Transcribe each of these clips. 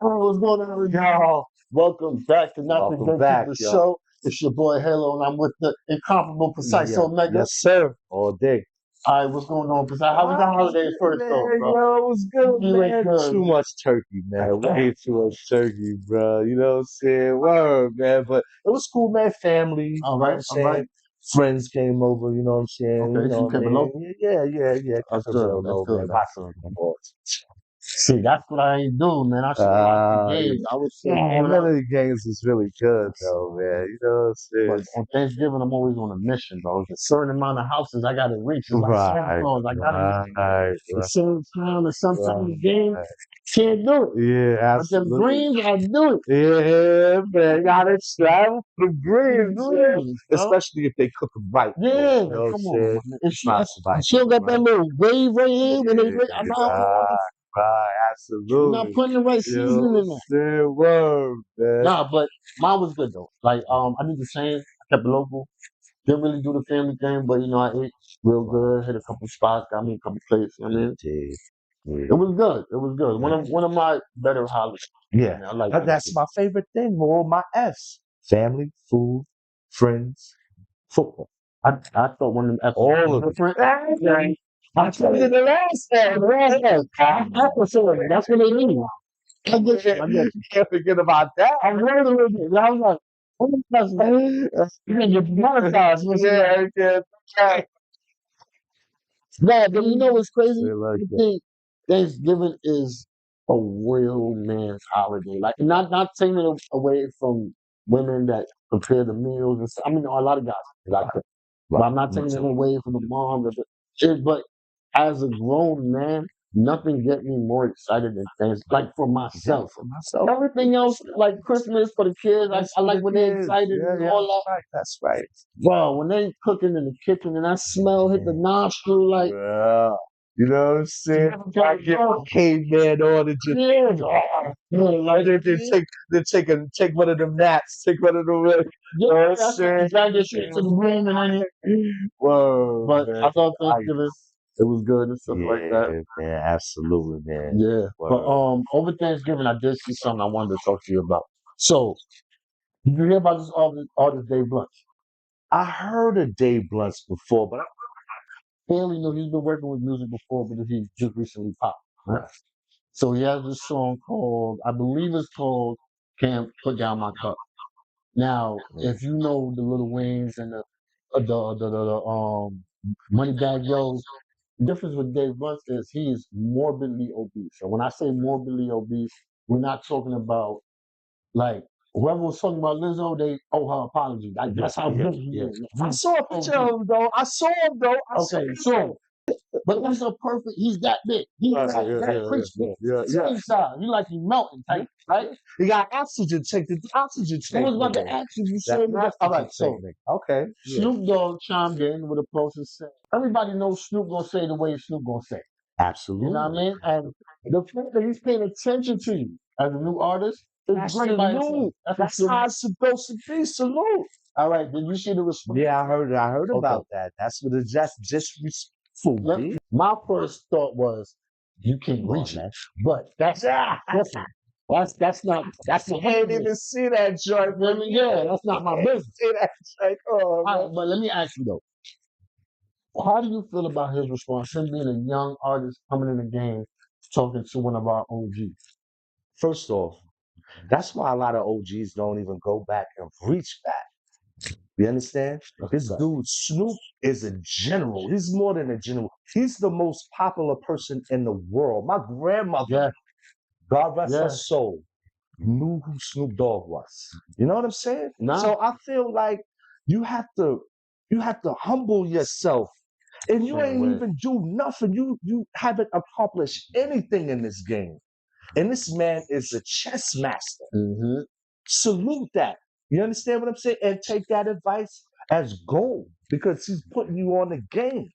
Oh, what's going on, y'all? Welcome back to Not Your Welcome back, GateKeepers yo. Show. It's your boy Halo, and I'm with the incomparable Precise Yeah, Omega. yes, sir. All day. All right, what's going on, Precise? How was the holidays first, though, Man, bro? yo, it was good, You ain't man. good. Too much turkey, man. Way too much turkey, bro. You know what I'm saying? Word, man. But it was cool, man. Family, you All know what right, I'm all right. saying? Friends came over, you know what I'm saying? Okay, You so know you what I kept it mean? local? Yeah. That's Kept it good. real That's low, good. man. That's Watching good. the sports. See, that's what I ain't do, man. I should watch the games. I was so Man, torn none up. of the games is really good, though, man. You know what I'm But saying? on Thanksgiving, I'm always on a mission, bro. There's a certain amount of houses I gotta reach. It's like Santa Right, Claus. I gotta reach right, the same time and sometimes right, game right. can't do it. Yeah, But them absolutely. greens, I do it. Yeah, man, gotta travel for the Them greens, man. greens, bro. Especially if they cook them right, though. Yeah, You know what I'm come on, saying? man. If It's she, not if she don't survivable, got that right? little wave right here when they, Yeah, I know I don't want right, you're not absolutely. putting the right You know seasoning what I'm in there. saying? Word, man. Nah, but mine was good though. Like, I did the same. I kept it local. Didn't really do the family thing, but you know, I ate real good. Hit a couple spots. Got me a couple plates. I mean, Yeah, it yeah, was good. It was good. One of my better holidays. I yeah. mean, I like That's Thanksgiving. my favorite thing, more my F's. Family, food, friends, football. I thought one of them All episodes of was it. different. I told you the last time. The last time. Episode. That's what they need. I get you. I get you. Can't forget about that. I heard a little bit. I was like, oh, that's you can get monetized. Yeah, yeah. No, but you know what's crazy? They like I that. think Thanksgiving is a real man's holiday. Like, not taking it away from women that prepare the meals and stuff. I mean, a lot of guys like that. But I'm not Me taking it too. away from the mom. But as a grown man, nothing get me more excited than things like for Yeah, myself. for myself. Everything else, like Christmas for the kids, That's I for like the when they're kids. excited Yeah, and yeah, all that's that. right. That's right. Bro, when they cooking in the kitchen and that smell hit the nostril, like, Yeah. You know what I'm saying? I get oh, caveman on and just yeah, like, take one of them naps, take one of them. You know what I'm saying? drag your shit to the room and I Whoa, but man. I thought I, Thanksgiving it was good and stuff like that. yeah, man, absolutely, man. Yeah. But Word. over Thanksgiving I did see something I wanted to talk to you about. So did you hear about this artist Dave Blunt? I heard of Dave Blunts before, but Apparently, no, he's been working with music before, but he just recently popped. Right? So he has this song called, I believe it's called "Can't Put Down My Cup." Now, if you know the Little Waynes and the Moneybag Yo's, the difference with Dave Blunt is he is morbidly obese. And when I say morbidly obese, we're not talking about like whoever was talking about Lizzo, they owe her apology. Like that's how big he is. I saw a picture of him though. I saw him though. Okay, so but that's a perfect. He's that big. He's that creature. Same size. You like you melting type, right? He got oxygen tank. The oxygen I tank. was about to ask you. You said that. All right, so Okay. Yeah. Snoop Dogg chimed in with a post and said, "Everybody knows Snoop gonna say the way Snoop gonna say." You know what I Absolutely. mean? And the fact that he's paying attention to you as a new artist is great by itself. Salute. That's how it's supposed to be. Salute. All right, did you see the response? Yeah, I heard. I heard Okay. about that. That's what it's just disrespectful. My first thought was, you can't reach it, but that's different. That's the Can't even see that joint. yeah, that's not my business. See that joint. Oh, All right, but let me ask you though, how do you feel about his response? Him being a young artist coming in the game, talking to one of our OGs. First off, that's why a lot of OGs don't even go back and reach back. You understand? This dude, Snoop, is a general. He's more than a general. He's the most popular person in the world. My grandmother, God rest her soul, knew who Snoop Dogg was. You know what I'm saying? So I feel like you have to humble yourself. And you ain't even do nothing. You haven't accomplished anything in this game. And this man is a chess master. Mm-hmm. Salute that. You understand what I'm saying? And take that advice as gold because he's putting you on the game.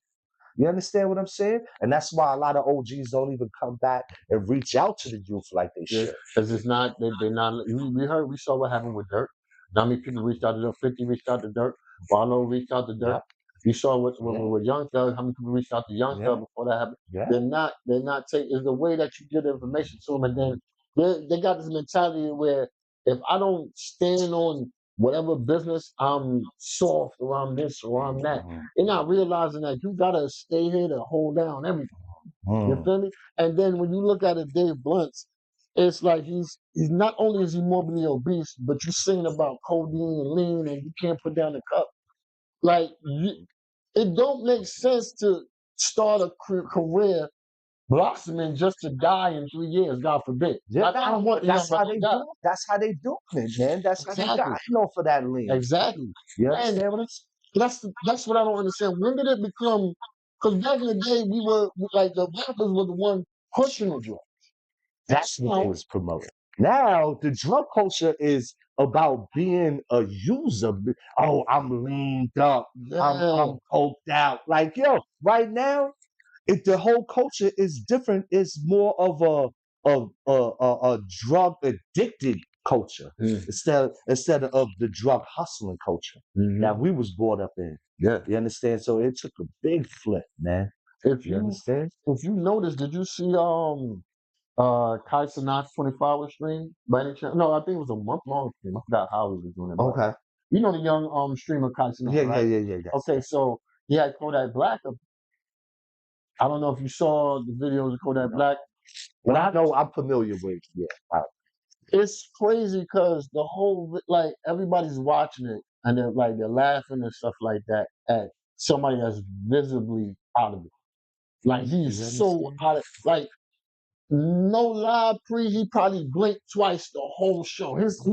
You understand what I'm saying? And that's why a lot of OGs don't even come back and reach out to the youth like they should. Because it's not, they're not, we saw what happened with Dirk. How many people reached out to Dirk? 50 reached out to Dirk. Barlow reached out to Dirk. You saw what with Young Thug, how many people reached out to Young Thug before that happened? They're not taking, it's the way that you get information to them and then They got this mentality where if I don't stand on whatever business, I'm soft or I'm this or I'm that. They're not realizing that you gotta stay here to hold down everything. You feel me? And then when you look at it, Dave Blunt's, it's like he's not only is he morbidly obese, but you're singing about codeine and lean, and you can't put down the cup. Like it don't make sense to start a career blossoming just to die in 3 years, God forbid. Yeah, I don't want that's how anybody they to die. do. That's how they doing it, man. That's how they Exactly. got off of that lean. Exactly. You And understand what I'm saying? that's what I don't understand. When did it become? Because back in the day, we were like the rappers were the one pushing the drug. That's what they was promoting. Now the drug culture is about being a user. Oh, I'm leaned up. I'm coked out. Like, yo, right now, if the whole culture is different, it's more of a drug addicted culture instead of the drug hustling culture that we was brought up in. Yeah. You understand? So it took a big flip, man. If You you understand? if you notice, did you see Kai Cenat's 24-hour stream by any chance? No, I think it was a month long stream. I forgot how he was doing it. But Okay. you know the young streamer Kai Cenat, Yeah, right? yeah. Okay, so he had Kodak Black up. I don't know if you saw the videos of Kodak Black. But I know I'm familiar with It's crazy because the whole like everybody's watching it and they're laughing and stuff like that at somebody that's visibly out of it. Like he's so out of like no lie he probably blinked twice the whole show. His the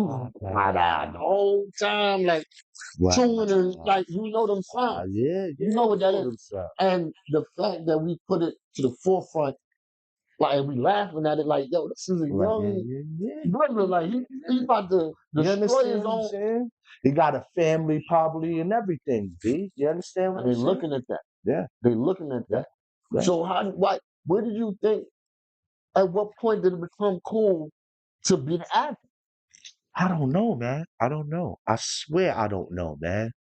whole time like chewing and like you know them sounds. Yeah, You know what that is. And the fact that we put it to the forefront, like we laughing at it, like yo, this is a young brother, like he about to destroy his own. Saying? He got a family probably and everything. B, you understand what They're I'm saying? looking at that. Yeah, They're looking at that. Yeah. So where did you think? At what point did it become cool to be an actor? I don't know, man. I don't know. I swear I don't know, man.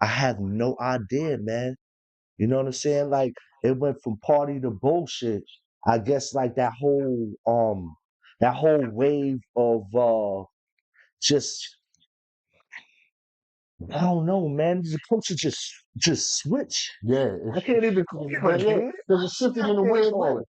I have no idea, man. You know what I'm saying? Like it went from party to bullshit. I guess like that whole wave of just I don't know, man. The culture just switch. Yeah, I can't even call it, man. because it shifted in a weird way.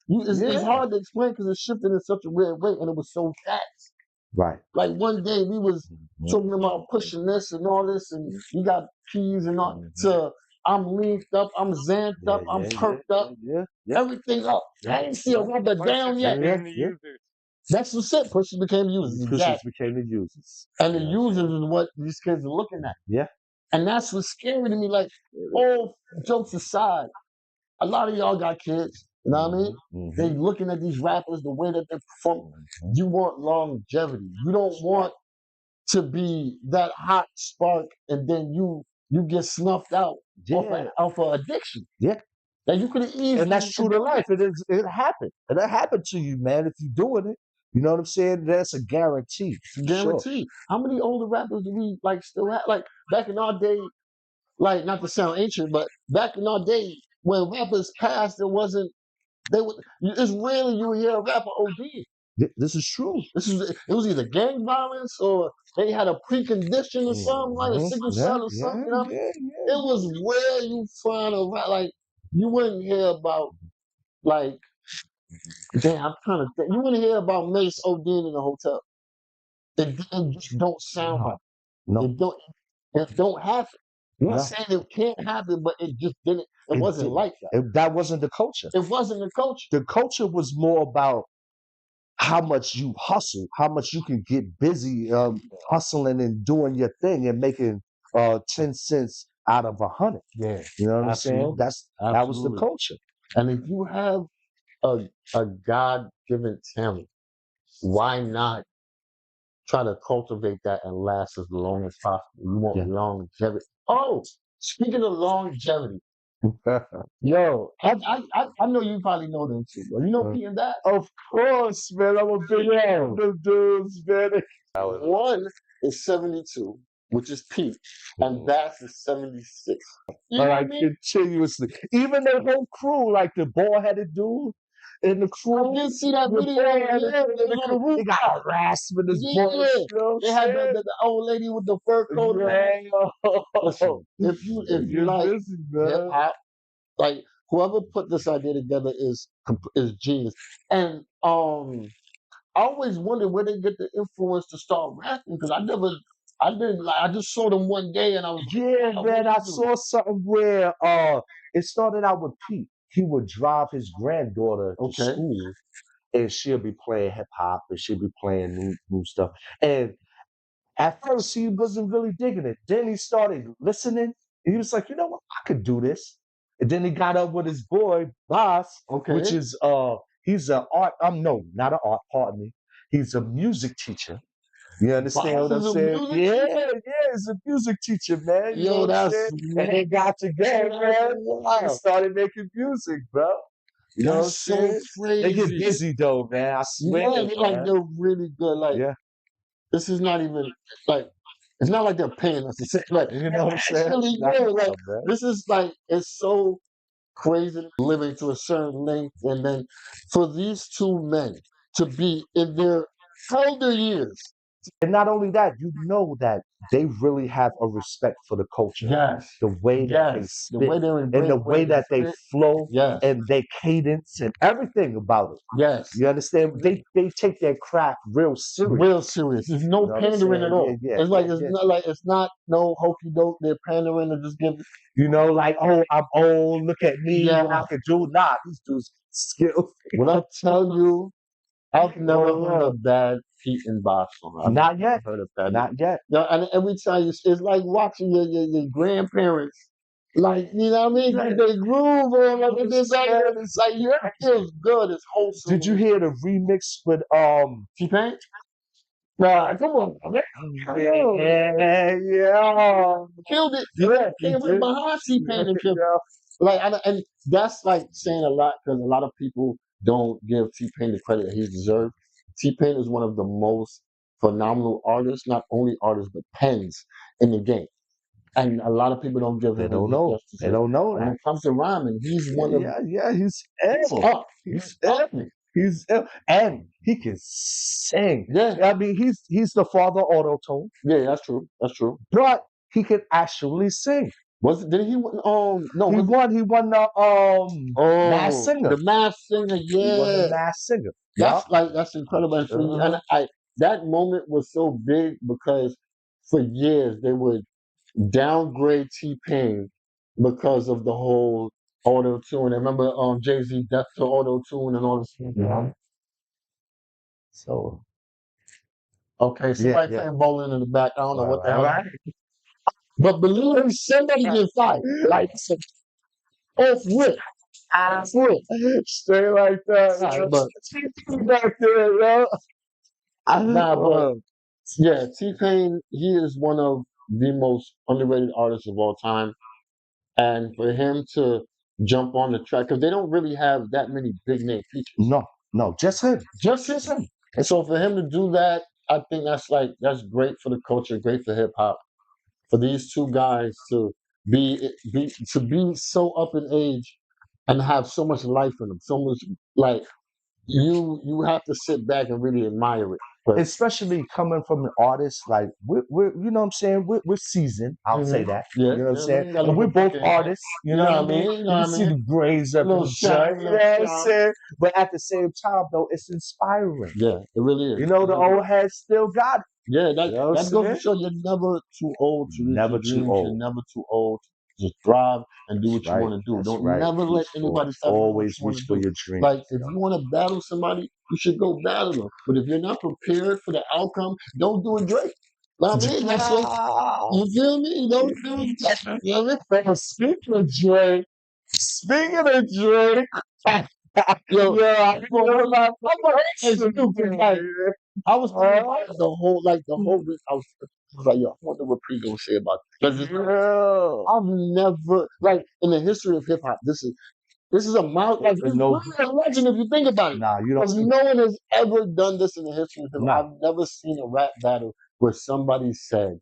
It's hard to explain because it shifted in such a weird way, and it was so fast. Right. Like one day we was talking about pushing this and all this, and you got peas and all. To I'm leaned up, I'm xanthed up, I'm perked up, everything up. I ain't see a rubber down yet. That's what's it. Pushers became users. Pushers became the users. And the users is what these kids are looking at. Yeah. And that's what's scary to me. Like, all jokes aside, a lot of y'all got kids. You know what I mean? They looking at these rappers, the way that they perform. You want longevity. You don't want to be that hot spark and then you get snuffed out off of addiction. Yeah. That you could have easily. And that's true to life. It happened. It'll happen to you, man, if you're doing it. You know what I'm saying? That's a guarantee. Guarantee. Sure. How many older rappers do we like still have? Like back in our day, like not to sound ancient, but back in our day when rappers passed, it wasn't. It's rarely you would hear a rapper OD. This is true. It was either gang violence or they had a precondition or something like a sickle cell or something. You know? It was rare you find a rap like you wouldn't hear about like. Damn, I'm trying to think. You wouldn't hear about Mace ODing in a hotel. It just don't sound like. No. It don't happen. I'm not saying it can't happen, but it just didn't. It wasn't like that. That wasn't the culture. It wasn't the culture. The culture was more about how much you hustle, how much you can get busy hustling and doing your thing and making 10 cents out of 100. Yeah. You know what I'm saying? That was the culture. And if you have a God-given talent, why not try to cultivate that and last as long as possible? You want longevity. Oh, speaking of longevity, yo, I know you probably know them too. You know Pete and Bas? Of course, man. I'm a big fan of them dudes, man. One is 72, which is Pete, and Bas is 76. You know what I mean? Continuously. Even the whole crew, like the bald-headed dude, in the crew. I did see that with video. Bas, Yeah, and they was on the they got rooftop. harassment as Yeah, boys. You know they what I'm had saying? the old lady with the fur coat. Yeah. Listen, if you You're like busy, hip man. hop, like whoever put this idea together is genius. And I always wondered where they get the influence to start rapping because I didn't like. I just saw them one day and I was like, Yeah, wow, man, what I is this? saw something where it started out with Pete. He would drive his granddaughter to Okay, school and she'll be playing hip hop and she'll be playing new stuff. And at first he wasn't really digging it. Then he started listening and he was like, you know what, I could do this. And then he got up with his boy, Bas, which okay. is he's a art, no, not an art, pardon me. He's a music teacher. You understand Boss what I'm is a saying? music Yeah, teacher. yeah, he's a music teacher, man. You know Yo, what I'm saying? that's And they got together, man. They wow. started making music, bro. You know what I'm That's so saying? They get crazy. busy though, man. I swear, Yeah, man. they're really good. Like Yeah, this is not even like it's not like they're paying us to say like you know they're what I'm saying? actually Nah, good. Like man. this is like it's so crazy living to a certain length and then for these two men to be in their elder years. And not only that, you know that they really have a respect for the culture, Yes. the way that they Yes. The spit, way they and embrace the the way way they that they spit. flow, Yes. and they cadence, and everything about it. Yes. You understand? They take their craft real serious. Real serious. There's You no know what I'm pandering at saying? Yeah, all. yeah, It's yeah, like it's yeah. not like it's not no hokey doke. They're pandering to just give. You know, like, oh, I'm old. Look at me, what I Yeah. can do. Nah, these dudes skilled. When I tell you, I've never heard Uh, a bad Pete and Bas song. I've not never yet. heard a bad. Not yet. No, and every time it's like watching your grandparents. Like, you know what I mean? Like they groove on like this. Like, it's like, yeah, it feels good. It's wholesome. Did you hear the remix with T-Pain? Nah, come on, man. Yeah, yeah. Killed it. Yeah, he Came right did. behind T-Pain and killed Yeah. like, and that's like saying a lot because a lot of people don't give T-Pain the credit that he deserves. T-Pain is one of the most phenomenal artists, not only artists, but pens in the game. And a lot of people don't give They him don't his know. justice. They don't know When that. it comes to rhyming, he's one of Yeah, yeah, he's he's ill. up. He's He's ill. up there. He's ill. And he can sing. Yeah, I mean, he's the father of auto tune, yeah, that's true. That's true. but he can actually sing. Was it, did he win? No, He was it? won. He won the Mass Oh, Singer. the Masked Singer. He won the Yeah, Mass Singer. Yeah. that's incredible. And, Uh-huh. and I that moment was so big because for years they would downgrade T Pain because of the whole auto tune. I remember Jay Z death to auto tune and all this. Yeah. So Okay, yeah, somebody yeah. playing bowling in the back. I don't know what the All hell. right. But believe me, somebody get fired. Like off rip, off rip. Stay like that. All right, but Back there, yo. nah, but Uh, yeah, T Pain, he is one of the most underrated artists of all time. And for him to jump on the track, because they don't really have that many big name features, no, no, just him. just him. And so for him to do that, I think that's great for the culture, great for hip hop. For these two guys to be so up in age and have so much life in them, so much like you have to sit back and really admire it. But Especially coming from an artist like we're you know what I'm saying, we're seasoned, I'll say that. yeah, You know what I'm yeah, saying? man, you got a And we're little both book in here. artists, you You know know what what I I mean? mean? You know You what can I see mean? the grays up in Little the shine, joint, you know little what I'm shine. saying? But at the same time though, it's inspiring. Yeah, it really You is. know, It the really old is. heads still got it. Yeah, You know what I'm that goes to saying? show you're never too old to reach Never your too dreams. You're old. never too old to just thrive and do That's what you right. want to do. That's Don't right. never let People anybody tell you what always you want reach to for do. your dreams. Like if you want to battle somebody, you should go battle them. But if you're not prepared for the outcome, don't do it Drake. I mean, that's what you feel me? Don't do it. You know what I mean? Speaking of Drake, speaking of Drake, Yo, yeah, it's stupid. Like, I was thinking about it the whole week. I was like, yo, I wonder what Pre gonna say about this. yeah. I've never like in the history of hip hop. This is a mount like it's No, really a legend if you think about it. nah, you Because don't. no one has ever done this in the history of hip Nah, hop. I've never seen a rap battle where somebody said,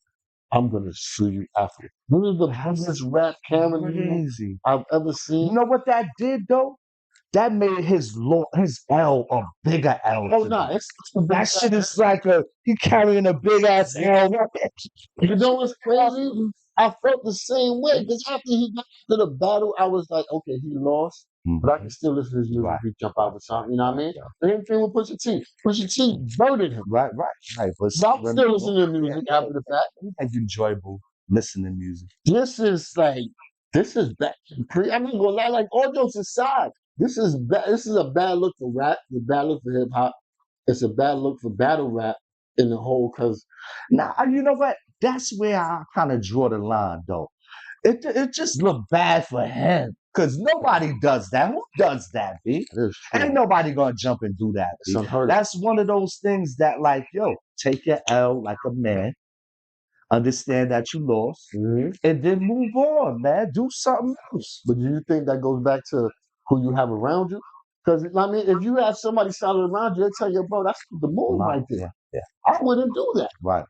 "I'm gonna sue you after." This is the biggest rap camera crazy. I've ever You seen. know what that did though? that made his L a bigger L. Oh to no, me. it's the That shit is like he carrying a big ass L. You know what's crazy? I felt the same way because after he got to the battle, I was like, okay, he lost, but I can still listen to his music Right. if he jump out with something. You know what I mean? Yeah. The same thing with Pusha T. Pusha T murdered him. Right. But But I'm still listening to music after the fact. It's enjoyable listening to music. This is like, this is bad. I'm not gonna lie, like all jokes aside, this is bad. This is a bad look for rap, a bad look for hip hop. It's a bad look for battle rap in the whole because Now, you know what? That's where I kind of draw the line, though. It just looked bad for him because nobody does that. Who does that, B? it is true. Ain't nobody gonna jump and do that, It's B. unheard of. That's one of those things that, like, yo, take your L like a man, understand that you lost, Mhm. and then move on, man. Do something else. But do you think that goes back to who you have around you? Because I mean, if you have somebody solid around you, they tell you, bro, that's the move right there. Yeah. I wouldn't do that. Right.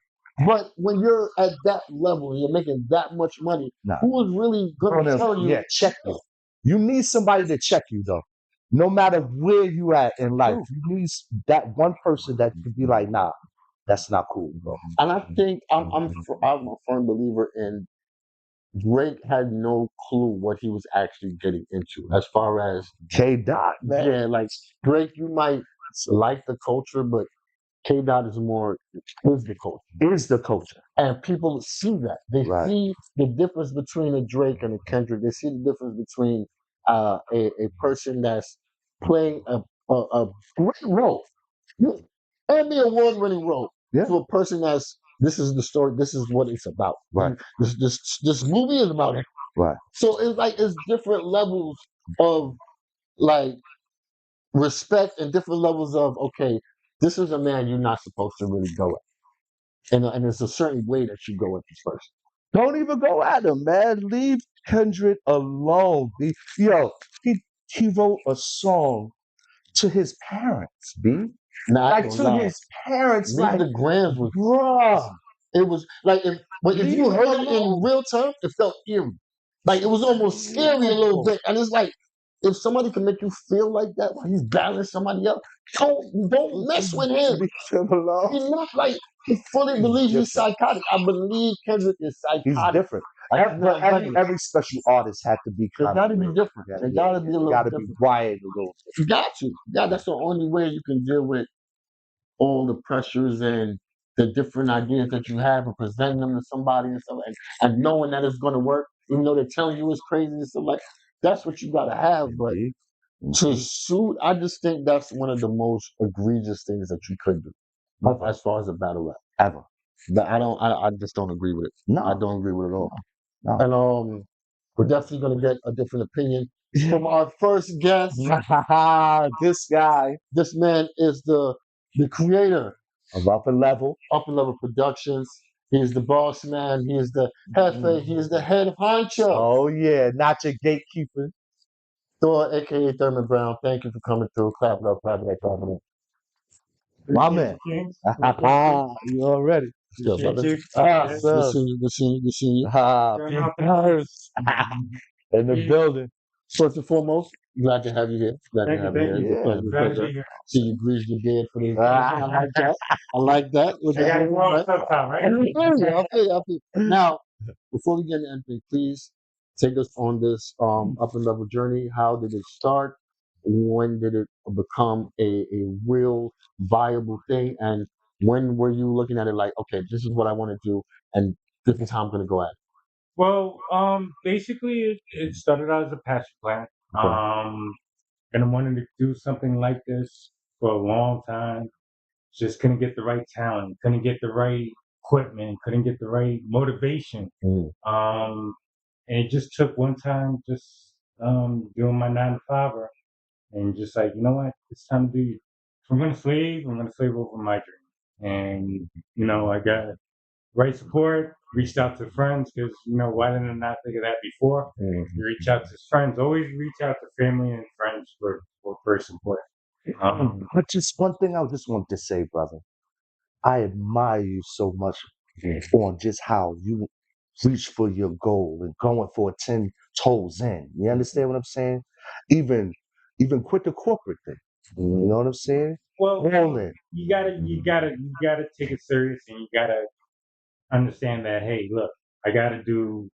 But when you're at that level and you're making that much money, Nah. who is really going to tell you? Yeah, check you. You need somebody to check you, though. No matter where you at in life, you need that one person that could be like, nah, that's not cool, bro. And I think I'm a firm believer in Drake had no clue what he was actually getting into as far as K Dot, man. yeah, like Drake, you might like the culture, but K Dot is the culture. Is the culture. And people see that. They Right. see the difference between a Drake and a Kendrick. They see the difference between a person that's playing a great role, Emmy award winning role, Yeah. to a person that's this is the story, this is what it's about. Right. This movie is about it. Right. So it's like it's different levels of like respect and different levels of okay, this is a man you're not supposed to really go at. And there's a certain way that you go at this person. Don't even go at him, man. Leave Kendrick alone. Yo, he wrote a song to his parents, B. Nah, Like to his parents, Leave like, the Grams was bruh. it was like but if you Leave heard him it in alone. real time, it felt eerie. Like it was almost scary a little bit. And it's like if somebody can make you feel like that while he's battling somebody else, don't mess with him. Leave him alone. He not like he fully believes he's psychotic. I believe Kendrick is He's psychotic. different. Like, Every special artist had to be they kind gotta of be weird. different. They gotta be a little gotta different. be quiet a little bit. You got to. Yeah, that's the only way you can deal with all the pressures and the different ideas that you have and presenting them to somebody and stuff and knowing that it's gonna work, even though they're telling you it's crazy and stuff like that's what you gotta have. But to shoot, I just think that's one of the most egregious things that you could do as far as a battle rap. Ever. But I just don't agree with it. No. I don't agree with it at all. No. And we're definitely gonna get a different opinion from our first guest. This guy This man is the creator of Upper Level Productions. He is the boss man. He is the jefe. He is the head of honcho. Oh yeah, Not Your Gatekeepers. Thor, aka Thurman Brown. Thank you for coming through. Clap it up, clap it up, clap it up. My man. You already. Sure, brother. Good Good seeing you. Good seeing you. Good seeing you. In the building. First and foremost, glad to have you here. Glad to have you here. It's a pleasure. Glad to pleasure. See you grease your beard for the occasion. I like that. I like that. Look at that. I feel. Now, before we get into anything, please take us on this up and level journey. How did it start? When did it become a real viable thing? And when were you looking at it like, okay, this is what I want to do, and this is how I'm going to go at it? Well, basically, it started out as a passion plant. And I wanted to do something like this for a long time. Just couldn't get the right talent, couldn't get the right equipment, couldn't get the right motivation. And it just took one time, just doing my 9 to 5, and just like, you know what, it's time to do. If I'm gonna slave, I'm gonna slave over my dream. And I got right support, reached out to friends because, why didn't I not think of that before? You reach out to friends, always reach out to family and friends for support. But just one thing I just want to say, brother. I admire you so much on just how you reach for your goal and going for 10 toes in. You understand what I'm saying? Even even quit the corporate thing. You know what I'm saying? Well, All in. you gotta take it serious, and you gotta understand that. Hey, look, I gotta do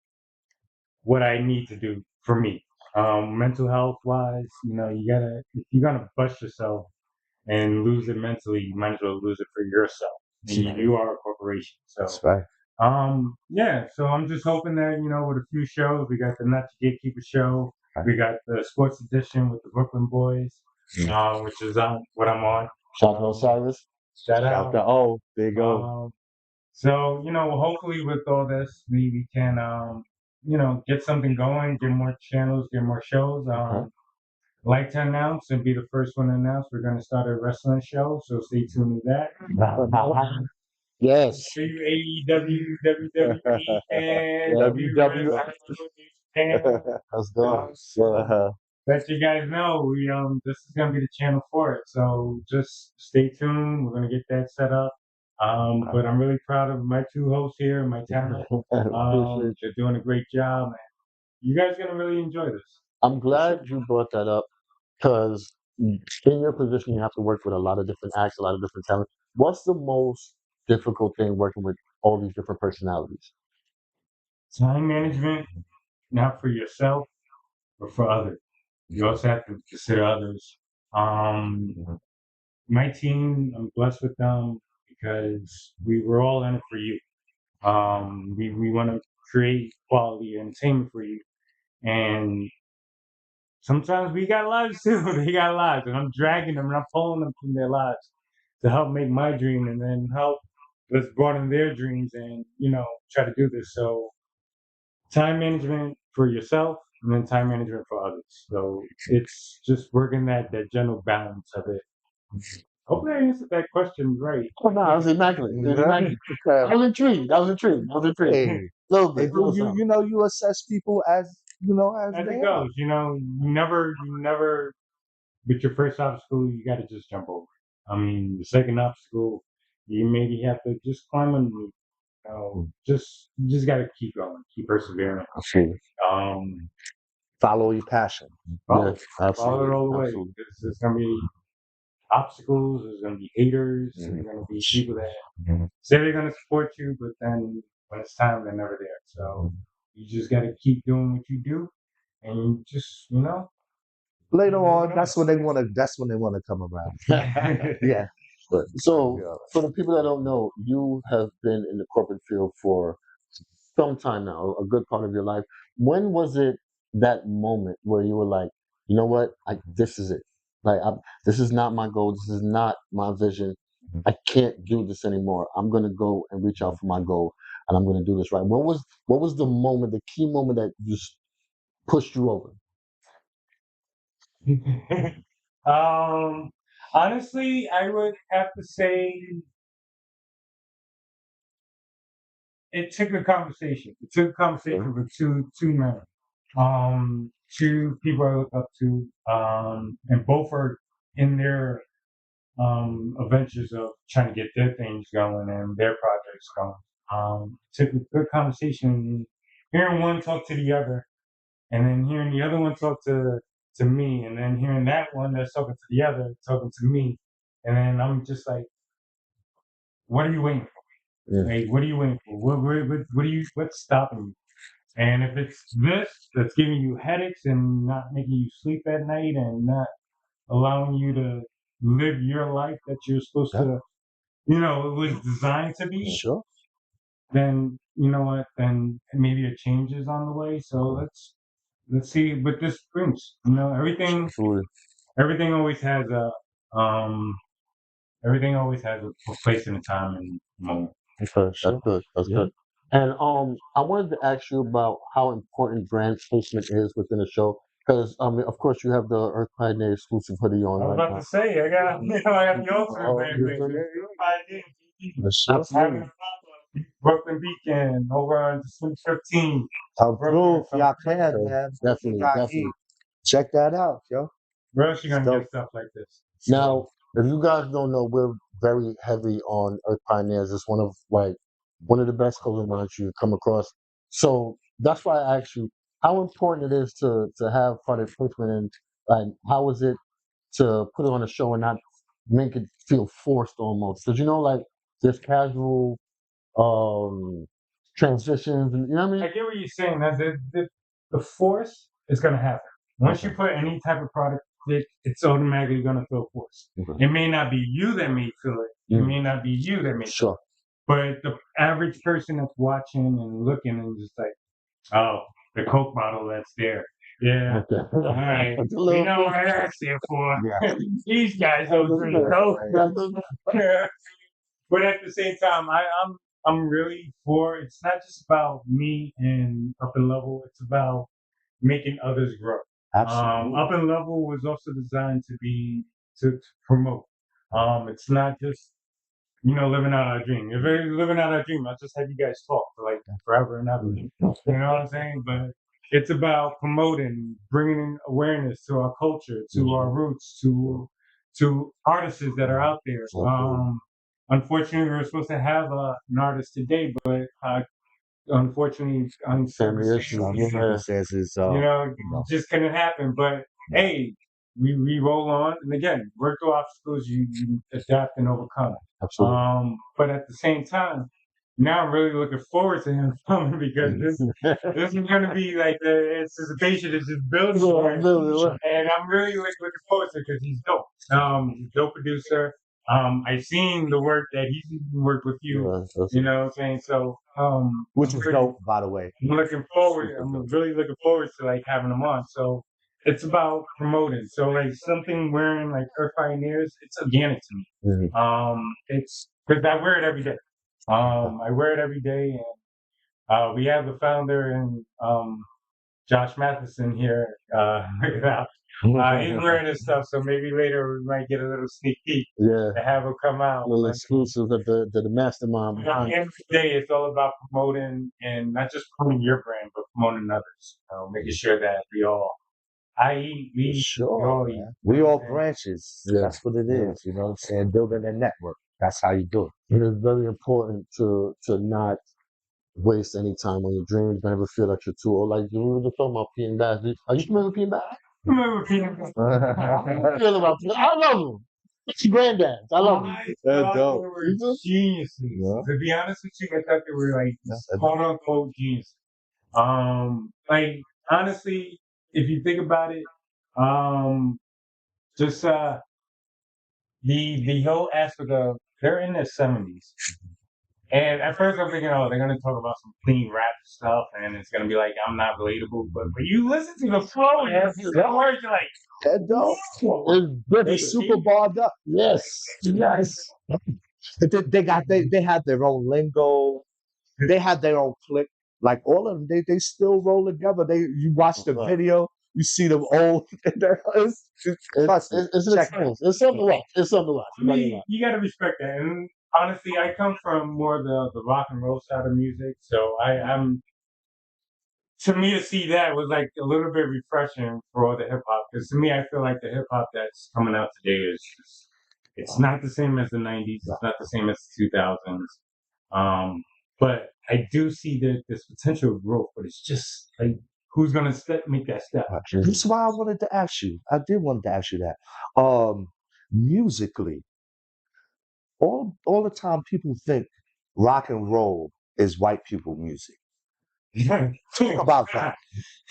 what I need to do for me. Mental health wise, you gotta if you're gonna bust yourself and lose it mentally, you might as well lose it for yourself. And you are a corporation, That's so right. yeah. So I'm just hoping that with a few shows, we got the Not Your GateKeepers Show, we got the Sports Edition with the Brooklyn Boys, which is on what I'm on. Shout out to Osiris. Shout Shout out. out. Oh, there you go. So hopefully with all this, we can get something going, get more channels, get more shows. Like to announce and be the first one to announce, we're going to start a wrestling show, so stay tuned to that. Yes. AEW, WWE, and WWF. Japan. Let's go. Let you guys know this is gonna be the channel for it. So just stay tuned. We're gonna get that set up. But I'm really proud of my two hosts here, my talent. Appreciate They're doing a great job, and you guys are gonna really enjoy this. I'm glad you brought that up because in your position, you have to work with a lot of different acts, a lot of different talent. What's the most difficult thing working with all these different personalities? Time management, not for yourself, but for others. You also have to consider others. My team, I'm blessed with them because we were all in it for you. We want to create quality entertainment for you, and sometimes we got lives too. They got lives, and I'm dragging them and I'm pulling them from their lives to help make my dream, and then help let's broaden their dreams, and try to do this. So time management for yourself, and then time management for others. So it's just working that general balance of it. Hopefully, I answered that question right. Oh no, it was immaculate. It was immaculate. I was intrigued. I was intrigued. I was intrigued. Hey, Little hey, bit. Little something. you assess people as as As they it are. goes, you never with your first obstacle, you got to just jump over it. I mean, the second obstacle, you maybe have to just climb underneath. You just got to keep going, keep persevering. Absolutely. Um, Follow your passion. follow, Yes, follow absolutely. it all the way. Absolutely. There's gonna be obstacles. There's gonna be haters. There's gonna be people that say they're gonna support you, but then when it's time, they're never there. So you just got to keep doing what you do, and you just Later on, that's when they want to. That's when they want to come around. Yeah. But so, for the people that don't know, you have been in the corporate field for some time now, a good part of your life. When was it that moment where you were like, you know what, this is it. Like, this is not my goal. This is not my vision. I can't do this anymore. I'm gonna go and reach out for my goal, and I'm gonna do this right. What was the moment, the key moment that just pushed you over? Honestly, I would have to say it took a conversation. It took a conversation with two men, two people I look up to, and both are in their adventures of trying to get their things going and their projects going. Took a good conversation, hearing one talk to the other, and then hearing the other one talk to me, and then hearing that one that's talking to the other talking to me, and then I'm just like, what are you waiting for? Yeah. Like, what are you waiting for? What's stopping you? And if it's this that's giving you headaches and not making you sleep at night and not allowing you to live your life that you're supposed to, it was designed to be, Sure. then you know what? Then maybe a change is on the way. So let's see what this brings. Absolutely. Everything always has um everything always has a place and a time and moment. For That's sure. good. That's Yeah. good. And I wanted to ask you about how important brand placement is within the show. Because of course, you have the Earth Pioneer exclusive hoodie on I was right about now. to say, I got the ultimate Oh, brand you thing. feel me? For sure. Having a pop-up, Brooklyn Beacon over on December 15th. Come Brooklyn, through if y'all can, Okay, man. definitely, Got definitely. heat. Check that out, yo. Where else you gonna Dope. get stuff like this? Now, if you guys don't know, we're very heavy on Earth Pioneers. It's one of the best clothing lines you come across. So that's why I asked you how important it is to have product placement Like, how was it to put it on a show and not make it feel forced almost? Because like there's casual transitions, and you know what I I mean? get what you're saying. That the force is going to happen. Once you Okay. put any type of product, it's automatically going to feel forced. Okay. It may not be you that may feel it. It may not be you that may feel Sure. it. But the average person that's watching and looking and just like, oh, the Coke bottle that's there. Yeah. Okay. All right. It's a We little know bit. what that's there for. Yeah. These guys don't drink Coke. But at the same time, I'm really for. It's not just about me and Up and Level. It's about making others grow. Absolutely. Up and Level was also designed to be to promote. It's not just living out our dream. If we're living out our dream, I'll just have you guys talk for like forever and ever. You know what I'm saying? But it's about promoting, bringing awareness to our culture, to our roots, to artists that are out there. Unfortunately, we were supposed to have an artist today, but unfortunately, on Family issues. Yeah. Circumstances, just couldn't happen. But hey, we roll on, and again, work through obstacles, you adapt and overcome. Absolutely. But at the same time, now I'm really looking forward to him coming because this is going to be like the anticipation is just building, Yeah, really. and I'm really looking forward to it because he's dope. He's a dope producer. I've seen the work that he's even worked with you. Yeah, that's You know what I'm saying? So, which is dope, by the way. I'm looking forward. I'm really looking forward to like having them on. So it's about promoting. So like something wearing like Earth Pioneers, it's organic to me. It's because I wear it every day. I wear it every day, and we have the founder and Josh Matheson here. Look at he's wearing his stuff, so maybe later we might get a little sneak peek Yeah. to have him come out. A little exclusive at the mastermind At behind. the end of the day, it's all about promoting and not just promoting your brand, but promoting others. Making sure that we all, I.e., we Sure, all eat. man. We all branches. Yeah. That's what it Yeah. is. You know what I'm saying? Building a network. That's how you do it. It is very important to not waste any time on your dreams. Never feel like you're too old. Like we were just talking about Pete and Bas. Are you familiar with Pete and Bas? Remember Peter? I feel about Pete. I love him. It's granddad. I love him. I That's thought dope. they were geniuses. Yeah. To be honest with you, I thought they were like quote unquote geniuses. Like honestly, if you think about it, just the whole aspect of they're in their 70s. And at first I'm thinking, oh, they're gonna talk about some clean rap stuff, and it's gonna be like I'm not relatable. But when you listen to the flow, the words, you're like, That dope. It's They different. super barred up. Yes. Yes. They have their own lingo. They have their own clique. Like all of them, they still roll together. You watch the video, you see them old. Trust me. It's an Check it. experience. It's something to watch. It's something to watch. I mean, you gotta respect that. And honestly, I come from more the rock and roll side of music, so I'm to me to see that was like a little bit refreshing for all the hip hop. Because to me, I feel like the hip hop that's coming out today is just it's not the same as the '90s. It's not the same as the 2000s. But I do see that there's potential growth, but it's just like who's gonna make that step? That's why I wanted to ask you. I did want to ask you that. Musically, all the time people think rock and roll is white people music. Talk about that.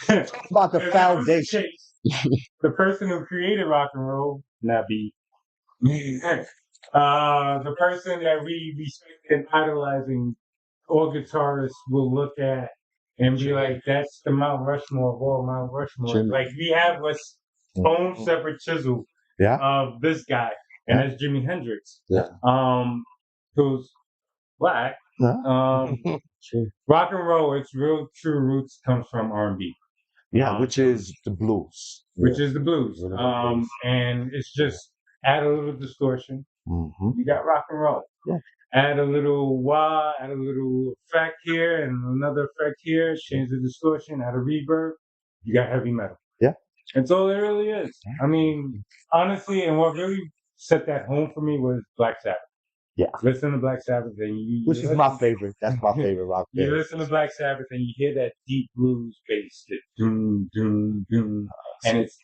Talk about the If that was the foundation. case, the person who created rock and roll, not be the person that we respect and idolizing, all guitarists will look at and be like, "That's the Mount Rushmore of all Mount Rushmore." Jimmy. Like we have what's own separate chisel Yeah. of this guy, and Yeah. that's Jimi Hendrix. Yeah. Who's black. Yeah. Rock and roll, its real true roots comes from R&B. Yeah, which is the blues. Which is the blues. And it's just add a little distortion. Mm-hmm. You got rock and roll. Yeah. Add a little wah, add a little effect here and another effect here, change the distortion, add a reverb. You got heavy metal. Yeah. That's all it really is. I mean, honestly, and what really set that home for me was Black Sabbath. Yeah. Listen to Black Sabbath and you Which is my favorite. That's my favorite rock You band. listen to Black Sabbath and you hear that deep blues bass, that doom, doom, doom. And it's,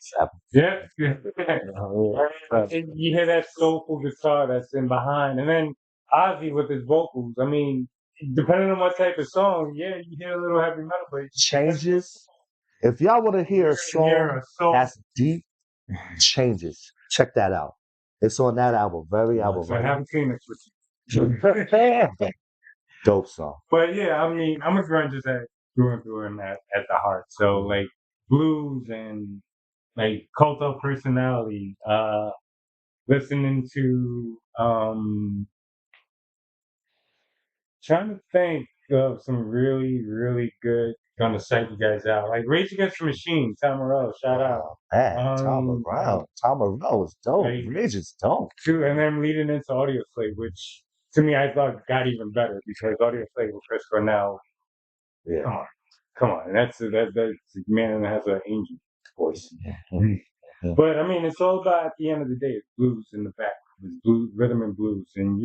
yeah. And you hear that soulful guitar that's in behind. And then Ozzy with his vocals. I mean, depending on what type of song, yeah, you hear a little heavy metal, but Changes. If y'all want to hear a song that's deep, Changes. Check that out. It's on that album. Album. So I haven't seen it with you. Dope song. But yeah, I mean, I'm a grungeist through and through and at the heart. So like blues and like cult of personality, listening to trying to think of some really, really good gonna psych you guys out. Like Rage Against the Machine, Tom Morello, shout out. Man, Tom Morello is dope. Like, Rage is dope. Too, and then leading into Audio Slave, which to me I thought got even better because Audio Slave with Chris Cornell. Yeah. Come on, and that's a man that has an angel voice. Yeah. But I mean, it's all about at the end of the day, it's blues in the back, it's blues, rhythm and blues, and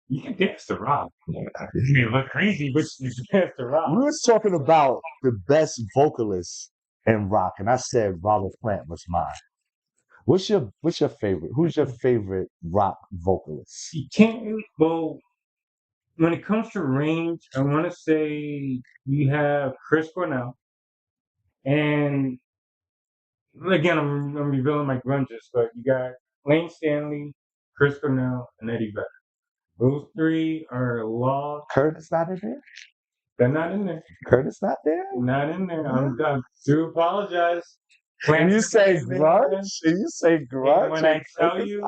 you can dance to rock. You look crazy, but you can dance to rock. We were talking about the best vocalists in rock, and I said Robert Plant was mine. What's your favorite? Who's your favorite rock vocalist? You can't. Well, when it comes to range, I want to say you have Chris Cornell, and again, I'm revealing my grunges, but you got Lane Stanley, Chris Cornell, and Eddie Vedder. Those three are lost. Curtis not in there? They're not in there. Curtis not there? Not in there. I'm done. Do apologize. And you say grunge? And when I tell you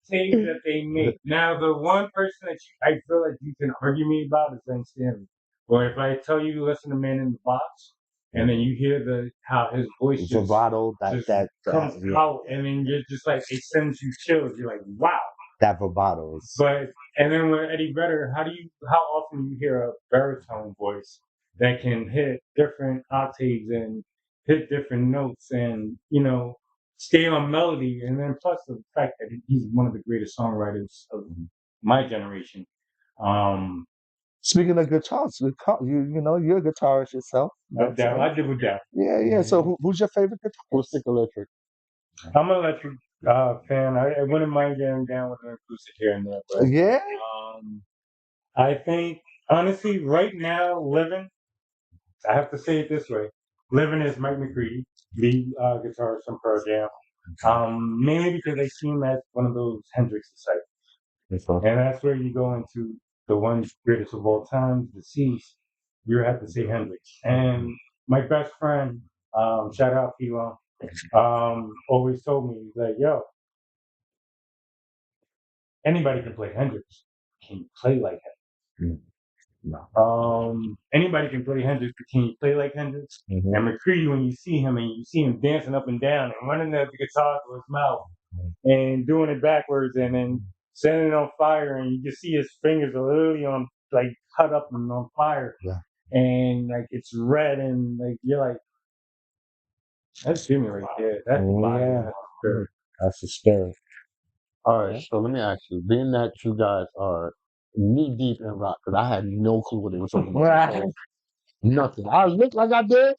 things that they make. Now, the one person that I feel like you can argue me about is Lane Stanley. Or if I tell you listen to Man in the Box, and then you hear how his voice just vibrato that comes out, and then you're just like, it sends you chills. You're like, wow. That vibrato is. And then with Eddie Vedder, how often do you hear a baritone voice that can hit different octaves and hit different notes and, stay on melody, and then plus the fact that he's one of the greatest songwriters of my generation. Speaking of guitars, you're a guitarist yourself. I did with that. Yeah. So who's your favorite guitarist? Acoustic electric. I'm an electric fan. I wouldn't mind getting down with an acoustic here and there. But, yeah. I think honestly, right now, living. I have to say it this way: living is Mike McCready, the guitarist from Pearl Jam. Mainly because I see him as one of those Hendrix disciples. And that's where you go into the one greatest of all time, deceased. You have to say Hendrix. And my best friend, shout out P-Long, always told me, he's like, yo, anybody can play Hendrix. Can you play like Hendrix? No. Anybody can play Hendrix, but can you play like Hendrix? Mm-hmm. And McCready, when you see him and you see him dancing up and down and running the guitar to his mouth and doing it backwards and then setting it on fire, and you just see his fingers are literally cut up and on fire. Yeah. And it's red, and you're like, that's Jimmy right there. That's fire. That's the spirit. All right, so let me ask you, being that you guys are knee deep in rock, because I had no clue what they were talking about. Nothing. I look like I did.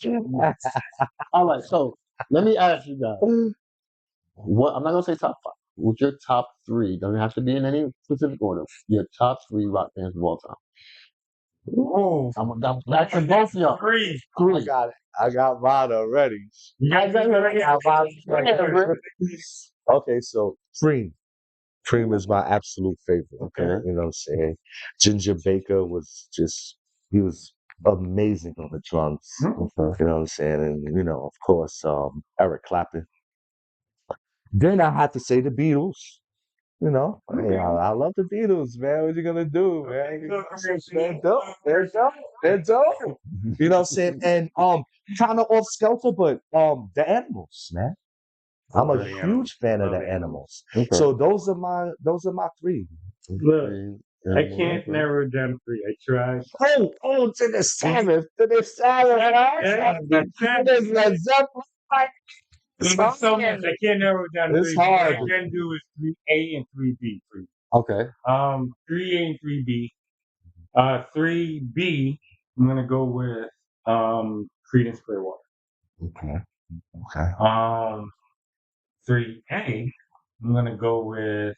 All right, so let me ask you guys, I'm not gonna say top 5. What's your top 3? Doesn't have to be in any specific order. Your top 3 rock bands of all time. Oh, that's in both of y'all. 3. I got it. I got mine already. Okay, so Cream. Cream is my absolute favorite. Okay. You know what I'm saying? Ginger Baker he was amazing on the drums. You know what I'm saying? And, of course, Eric Clapton. Then I had to say the Beatles. I love the Beatles, man. What you gonna do, man? They're dope. They're dope. You know what I'm saying? And kind of off skelter, but the Animals, man. I'm a huge fan of the Animals. Okay. So those are my 3. Look, I can't narrow it down to 3. I tried. Oh, to the 7th. To the 7th. It's so much. I can't narrow it down to 3. It's hard. What I can do is 3A and 3B for you. Okay. 3A and 3B. 3B, I'm gonna go with Creedence Clearwater. Okay. Okay. 3A, I'm gonna go with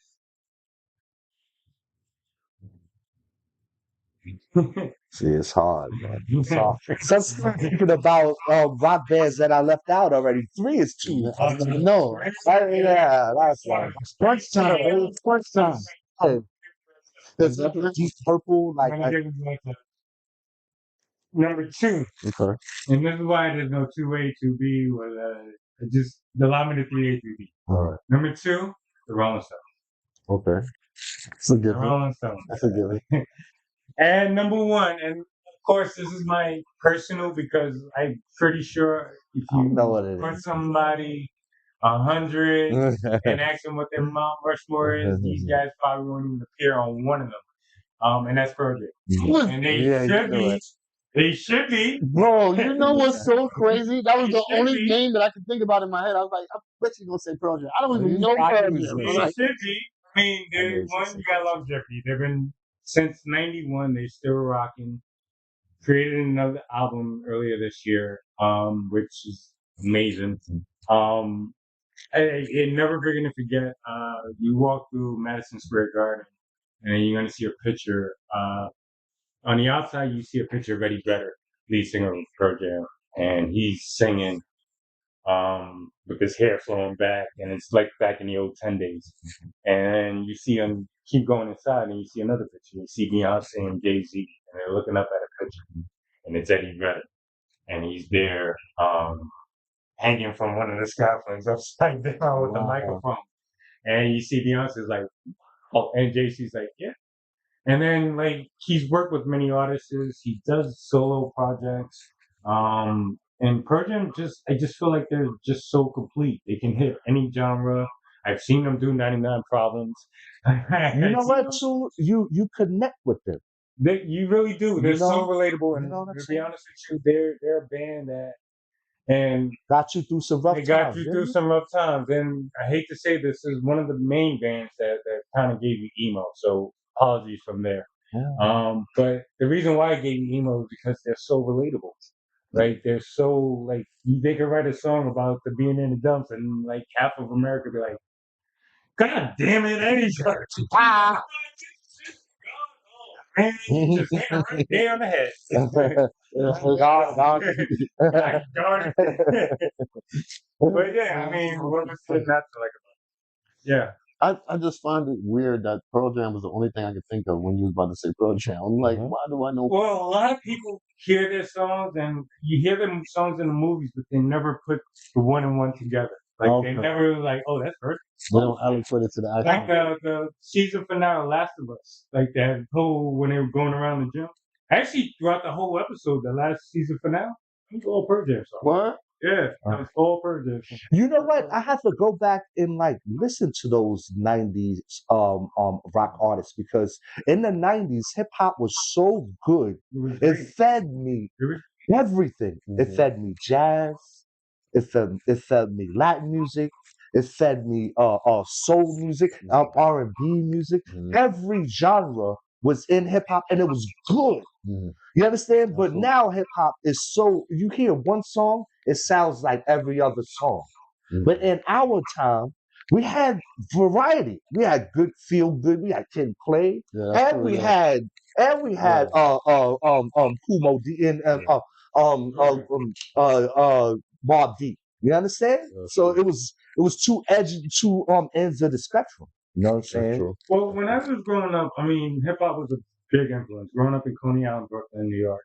See, it's hard, man. It's hard. So I'm still thinking about rock bands that I left out already. 3 is too. No. Yeah, that's like Crunch time. It's crunch time. oh, is that Deep Purple? I'm Like, gonna give it like a number 2. okay. And this is why there's no 2A, 2B, just allow me to 3A, 3B. All right. Number 2, the Rolling Stones. Okay. It's a The given. Rolling Stones. That's a given. And number 1, and of course this is my personal because I'm pretty sure if I don't know you what it put is. somebody 100 and ask them what their Mount Rushmore is, these guys probably won't even appear on one of them. And that's Pearl Jam. And they Yeah, should you know be. it. They should be. Bro, you know what's so crazy? That was They the should only be. name that I could think about in my head. I was like, I bet you gonna say Pearl Jam. I don't even know I Pearl knew Jam. you I'm They was like, should be. I mean, I knew they you one, was you got longevity. They've been since '91. They still rocking. Created another album earlier this year, which is amazing. Um, never gonna forget. You walk through Madison Square Garden, and then you're gonna see a picture. On the outside, you see a picture of Eddie Vedder, lead singer of Pearl Jam, and he's singing with his hair flowing back, and it's like back in the old 10 days. And you see him keep going inside, and you see another picture. You see Beyonce and Jay Z, and they're looking up at a picture, and it's Eddie Vedder, and he's there hanging from one of the scaffoldings upside down with the Wow. microphone. And you see Beyonce's like, oh, and Jay Z's like, yeah. And then like he's worked with many artists. He does solo projects. And Pearl Jam I just feel like they're just so complete. They can hit any genre. I've seen them do 99 Problems. You know what, too? You connect with them. You really do. They're You so know? relatable. And You know what I'm to be saying? honest with you, they're a band that and Got you through some rough they got times, you didn't through you? some rough times. And I hate to say this is one of the main bands that kind of gave me emo. So apologies from there. Yeah. But the reason why I gave you emo is because they're so relatable, right? They're so like they could write a song about the being in the dumps, and like half of America be like, "God damn it, Eddie's hurt." Ah, man, you just hit it right there on the head. God, God. God darn it. But yeah, I mean, what was it not to like about it? Yeah. I just find it weird that Pearl Jam was the only thing I could think of when you was about to say Pearl Jam. I'm like, why do I know? Well, a lot of people hear their songs and you hear them songs in the movies, but they never put the one and one together. Like they never like, oh, that's perfect. They don't ever put it to the Like actual. the season finale, Last of Us, like that whole when they were going around the gym. Actually, throughout the whole episode, the last season finale, it was all Pearl Jam songs. What? Yeah, it was all Pearl Jam songs. You know what? I have to go back and like listen to those 90s rock artists because in the 90s hip hop was so good. It fed me everything. It fed me jazz. It fed me Latin music. It fed me soul music, R&B music. Every genre was in hip hop and it was good. You understand? But now hip hop is so you hear one song, it sounds like every other song. But in our time, we had variety. We had good feel good. We had Kid Play, and we had Kumo D and Bob D. You understand? So it was two ends of the spectrum. You know what I'm saying? Well, when I was growing up, I mean, hip hop was a big influence. Growing up in Coney Island, Brooklyn, New York,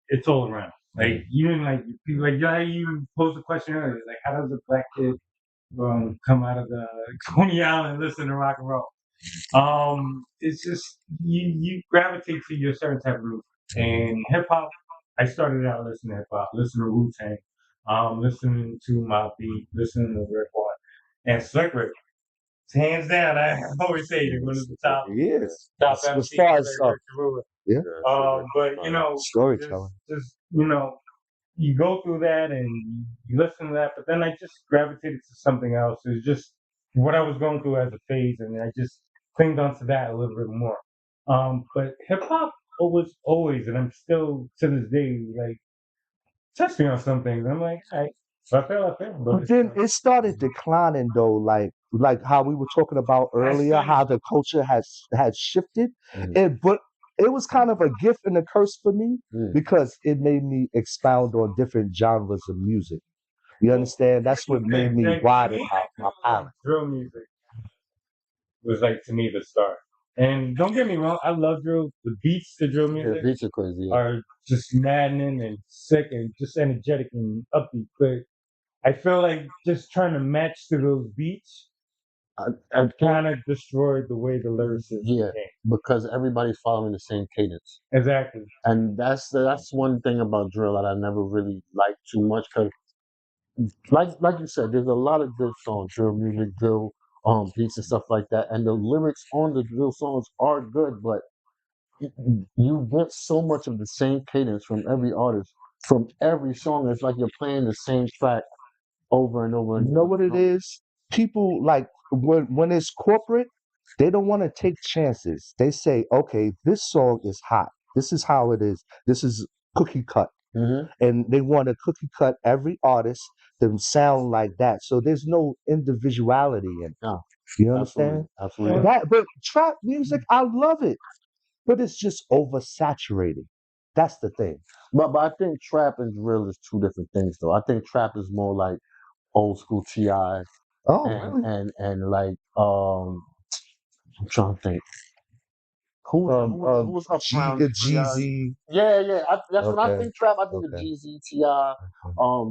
it's all around. Like even like people like yeah, you posed the question earlier, like how does a black kid come out of the Coney Island and listen to rock and roll? It's just you gravitate to your certain type of music. And hip hop, I started out listening to hip hop, listening to Wu Tang, listening to Mobb Deep, listening to Rick Ross, and Slick Rick. Hands down, I always say they're one of the top As MCs. far as yeah, But you know, storytelling. just you know, you go through that and you listen to that, but then I just gravitated to something else. It was just what I was going through as a phase, and I just clinged onto that a little bit more. But hip hop was always, and I'm still to this day like touch me on some things. I'm like, all right, if I fail, I fail. But But then it started declining though, like how we were talking about I earlier, said, how the culture has shifted. Mm. But it was kind of a gift and a curse for me Mm. because it made me expound on different genres of music. You understand? That's what made me like, to widen me, I my feel like palette. drill music was like to me the start. And don't get me wrong, I love drill. The beats to drill Yeah, the music beats are crazy. Yeah. are just maddening and sick and just energetic and upbeat. But I feel like just trying to match to those beats I think, kind of destroyed the way the lyricism yeah, became. because everybody's following the same cadence, Exactly. and that's one thing about drill that I never really liked too much. Cause like you said, there's a lot of good songs, drill music, drill beats and stuff like that, and the lyrics on the drill songs are good, but you get so much of the same cadence from every artist, from every song. It's like you're playing the same track over and over You and know over. what it is? People like when it's corporate, they don't want to take chances. They say, okay, this song is hot. This is how it is. This is cookie cut. Mm-hmm. And they want to cookie cut every artist to sound like that. So there's no individuality in it. No, You absolutely, understand? absolutely. But trap music, I love it. But it's just oversaturated. That's the thing. But I think trap and drill is two different things, though. I think trap is more like old school Ti Oh, and really? and like I'm trying to think who was up around Triage. Jeezy. Yeah, yeah. That's when I Okay. think trap. I think of Okay. Jeezy, Ti,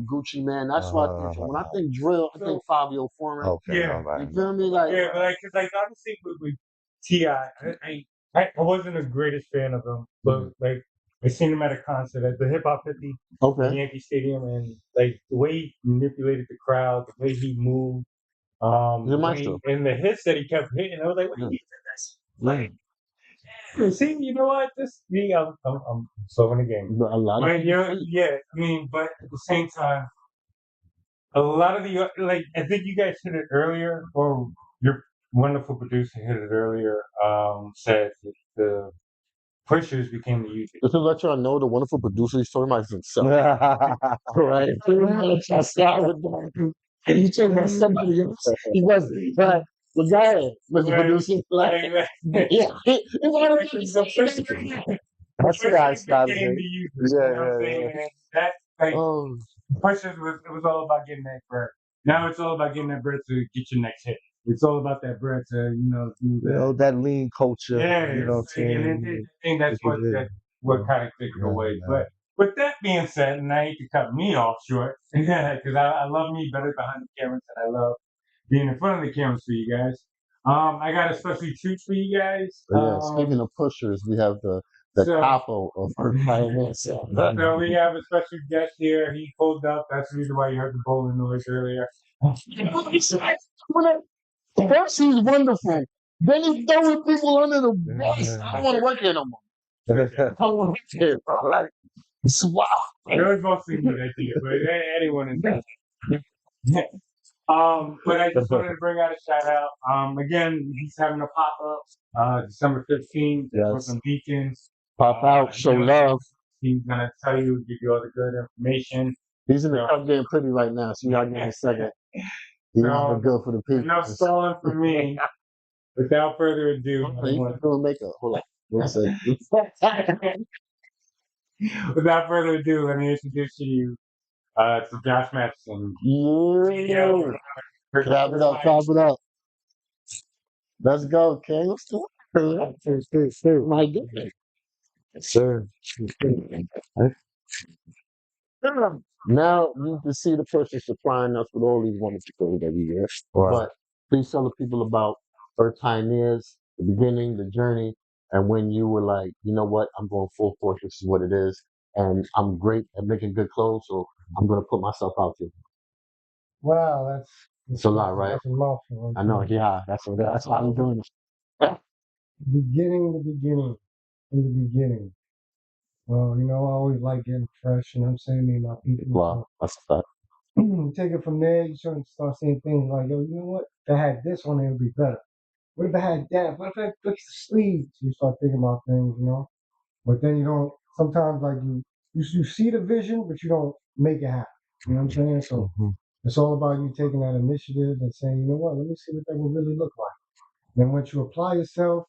Gucci Man. That's what I think. So when I Uh, think drill, I think So Fabio Foreign. okay. yeah, All right. You feel me? Like yeah, but like, cause like honestly with Ti, I wasn't the greatest fan of him, but like I seen him at a concert at the Hip Hop 50 in okay, Yankee Stadium, and like the way he manipulated the crowd, the way he moved, he's a the way maestro. and the hits that he kept hitting, I was like, wait, Yeah. he did this. Yeah. See, you know what? This me, I'm so in the game. But a lot of But people yeah, sleep. yeah, I mean, but at the same time, a lot of the like I think you guys hit it earlier, or your wonderful producer hit it earlier. Said that the pushers became the users. Just to let y'all know, the wonderful producer he's talking about is himself. Right? I started with that. And you talking about somebody else. He wasn't. But the guy was the Right, producer. Like, right. yeah, he wanted to be The pushers, That's what I pushers started became with. the users. You Yeah, know what I'm yeah, saying? yeah. And that like Oh, pushers was it was all about getting that bread. Now it's all about getting that bread to get your next hit. It's all about that bread to do You that. know, that lean culture, Yeah, you know what I'm it's like, and saying? I think that's Look at it. what kind of took it Yeah, away. yeah. But with that being said, and I hate to cut me off short, because I love me better behind the cameras than I love being in front of the cameras for you guys. I got a special treat for you guys. but yeah, speaking of pushers, we have the So capo of her finance. so we have a special guest here. He pulled up. That's the reason why you heard the bowling noise earlier. First, he's wonderful. Then he's throwing people under the bus. I don't want to work here no more. I don't want to work here, bro. Like, it's wild. It was mostly me that did it, but anyone is. But I just wanted to bring out a shout out. Again, he's having a pop up December 15th at Yes. Brooklyn Beacons. Pop out, show love. He's gonna tell you, give you all the good information. He's in the So, cup getting pretty right now, so y'all give me a second. He want so to go for the people. no stalling for me. Without further ado, He's doing makeup. Hold on. One second. without further ado, let me introduce you to Josh Matheson. Yeah. Clap it up, clap it up. Let's go, King. Let's do it. My goodness. Sir. Now you can see the person supplying us with all these wonderful things every year. Right. But please tell the people about Earth Pioneers, the beginning, the journey, and when you were like, you know what, I'm going full force. This is what it is, and I'm great at making good clothes, so I'm gonna put myself out there. Wow, It's a lot, right? that's emotional. I know. Yeah, that's why I'm doing it. Beginning, in the beginning. Well, I always like getting fresh, and I'm saying me and my people. Wow, that's a fact. So take it from there. You start seeing things like, yo, you know what? If I had this one, it would be better. What if I had that? What if I fixed the sleeves? You start thinking about things, you know. But then you don't. Sometimes like you see the vision, but you don't make it happen. You know what I'm saying? So it's all about you taking that initiative and saying, you know what, let me see what that will really look like. Then once you apply yourself,